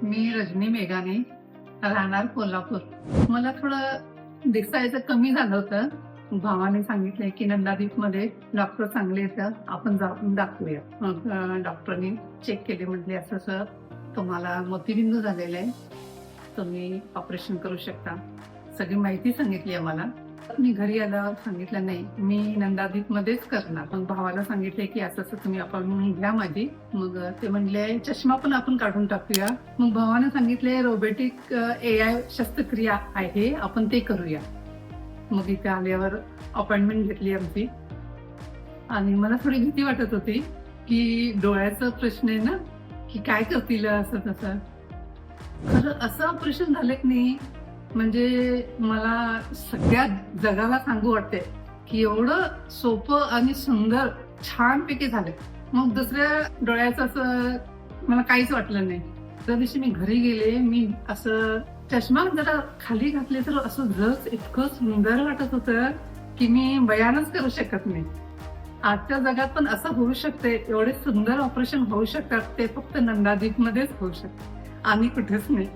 मी रजनी मेघाने, राहणार कोल्हापूर. मला थोडं दिसायचं कमी झालं होतं. भावाने सांगितलंय की नंदादीप मध्ये डॉक्टर चांगले येतं, आपण जाऊन दाखवूया. मग डॉक्टरनी चेक केले, म्हटले असं सर तुम्हाला मोतीबिंदू झालेला आहे, तुम्ही ऑपरेशन करू शकता. सगळी माहिती सांगितली आम्हाला. मी घरी आल्यावर सांगितलं नाही, मी नंदादीप मध्येच करणार. मग भावाला सांगितले की असं असं तुम्ही अपॉइंटमेंट घ्या माझी. मग ते म्हणले चष्मा पण आपण काढून टाकूया. मग भावाने सांगितले रोबोटिक AI शस्त्रक्रिया आहे, आपण ते करूया. मग इथे आल्यावर अपॉइंटमेंट घेतली आमची आणि मला थोडी भीती वाटत होती की डोळ्याचा प्रश्न आहे ना, की काय करतील असं तसं. खरं असं ऑपरेशन झालं की नाही, म्हणजे मला सगळ्या जगाला सांगू वाटते की एवढं सोपं आणि सुंदर छानपैकी झालं. मग दुसऱ्या डोळ्याचं असं मला काहीच वाटलं नाही. त्या दिवशी मी घरी गेले, मी असं चष्मा जरा खाली घातले तर असं जग इतकं सुंदर वाटत होतं की मी बयानच करू शकत नाही. आजच्या जगात पण असं होऊ शकते, एवढे सुंदर ऑपरेशन होऊ शकतात, ते फक्त नंदादीप मध्येच होऊ शकते आणि कुठेच नाही.